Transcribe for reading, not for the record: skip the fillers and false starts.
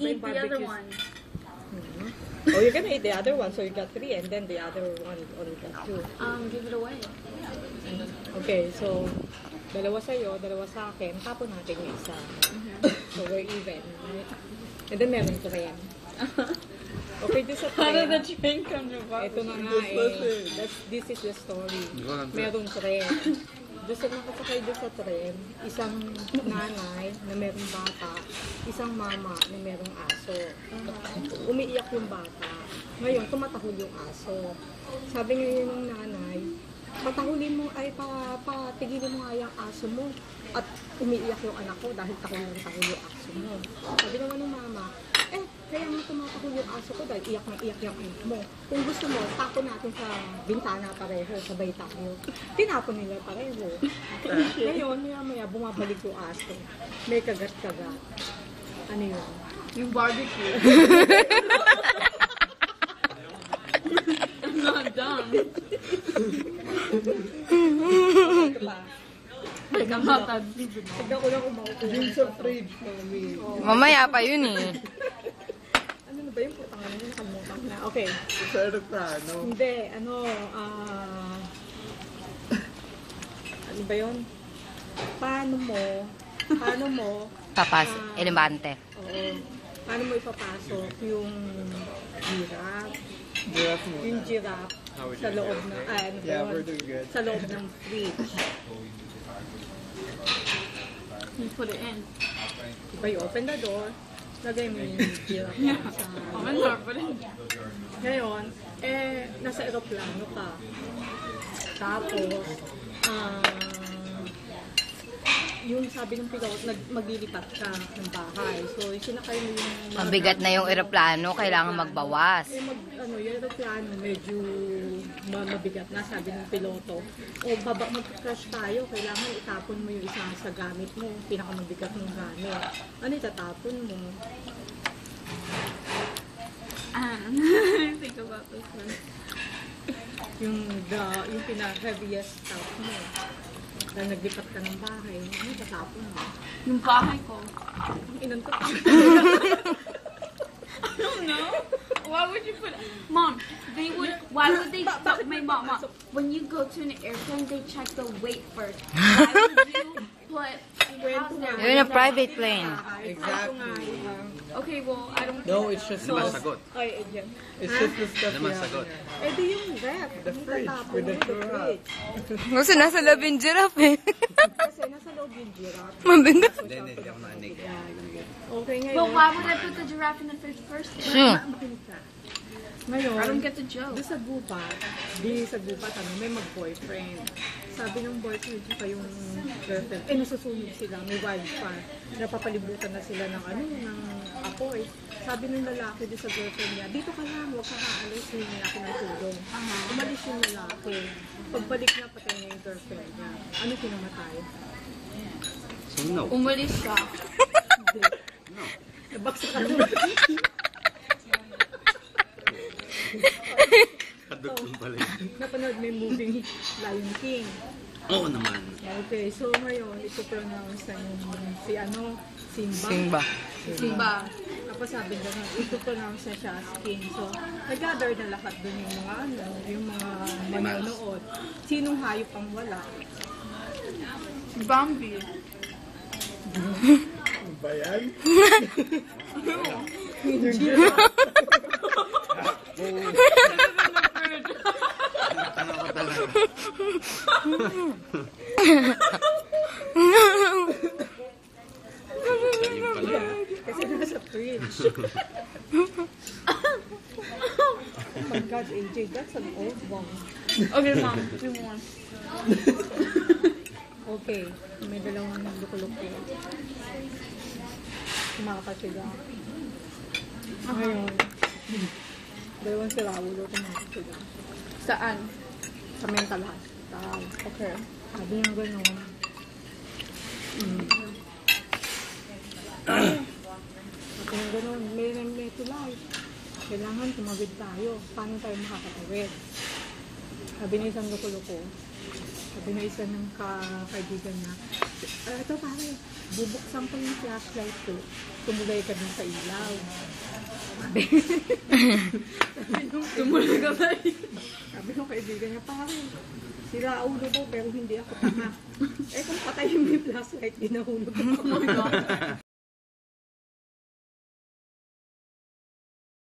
eat the other one. Oh, you're gonna eat the other one, so you got 3, and then the other one only got 2. Give it away. Okay, so dalawa sa'yo, dalawa sa akin, tapon natin yung isa. So we're even, right? And then meron 3. Okay, this is How did the train come to Boston? Ito na nga eh. This is the story. Meron 3. Doon sa nakasakay doon sa tren, isang nanay na merong bata, isang mama na merong aso. Umiiyak yung bata. Ngayon, tumatahol yung aso. Sabi ngayon ng nanay, patahulin mo, patigilin mo nga yung aso mo. At umiiyak yung anak ko dahil tahol yung aso mo. Sabi naman ng mama, kaya nga tumatahol yung aso ko dahil iyak na iyak yung anak mo. Kung gusto mo, tapon natin sa bintana pareho, sabay tayo. Tinapon nila pareho. Ngayon, maya bumabalik yung aso. May kagat-kagat. Ano yun? Yung barbecue. I'm not done. Tignan ko lang kung makukuha. Yung sa fridge, mami. Mamaya pa yun eh. Ano na ba yung putang ano? Nakalimutan ko na. Okay. Sa aeroplano. Hindi, ano ba yun? Paano mo Elimante. oo, paano mo ipapasok yung giraffe, Giraffe muna. yung giraffe sa loob ng, Yeah, we're doing good. sa loob ng fridge. You put it in. Diba, you open the door, lagay mo yung giraffe sa Open door, put it in. Ngayon, nasa aeroplano ka. Tapos, yung sabi ng pilot, maglilipat ka ng bahay. So, sinakay mo yung... Mabigat na yung eroplano, kailangan magbawas. Yung aeroplano, medyo mabigat na, sabi ng piloto. O, mag-crash tayo, kailangan itapon mo yung isa sa gamit mo, pinakamabigat ng gamit. Ano itatapon mo? Think about this one. Yung pinaka-heaviest stuff mo. Dahil naglipat ka ng bahay, ano tatapon mo? Yung bahay ko. Ang inan ko. I don't know. Why would you put it? Mom, why would they stop? My mom, when you go to an airplane, they check the weight first. Why would you put house there? You're in a private plane. Exactly. Okay, well, I don't No, it's just Masagot. Ay, dyan. it's just the stuff you have Masagot. in Di yung ref. The fridge, with the giraffe. Kasi nasa loob yung giraffe eh. Kasi nasa loob yung giraffe. Mabigat. Hindi ako naanig. Okay, ngayon. But why would I put the giraffe in the fridge first? Makinig ka. Ngayon, I don't get the joke. doon sa gubat, may mag-boyfriend. Sabi ng boyfriend, tsaka yung girlfriend, nasusunod sila, may wildfire. Napapalibutan na sila ng ng apoy. Sabi ng lalaki doon sa girlfriend niya, dito ka lang, huwag ka kaalis, hindi ako ng tulong. Umalis yung lalaki. Pagbalik na, patay na yung girlfriend niya. Ano kinamatay? Sunog. Umalis siya. Nabaksa ka naman. Kadugtong pala yun. Napanood mo yung movie Lion King. Oo naman. Okay, so ngayon, ito-pronounce na yung Simba. Simba. Simba. Tapos sabi na ito-pronounce na siya as king. So, nag-gather na lahat dun yung mga manonood. Sinong hayop ang wala? Bambi. Ba yan? Tanga ko talaga. Salim pala yun. Kasi nasa fridge. Oh my God, AJ, that's an old one. Okay, Mom, do more. Okay, may dalawang lukuloko. Kumakat sila. Ngayon, dalawang sirawulo kumakat sila. Saan? Sa mental hospital. Okay. Sabi niya gano'n. Sabi niya gano'n, may tulay. Kailangan tumawid tayo. Paano tayo makakatawid? Sabi niya isang loko-loko, Sabi na isa ng kaibigan niya, ito pare, bubuksan ko yung flashlight ko. Tumulay ka dun sa ilaw. Tumulog ka ba? Sabi ng kaibigan niya, pare, sira ulo ko pero hindi ako tanga. Kung patay yung may flashlight, dinahulog ako.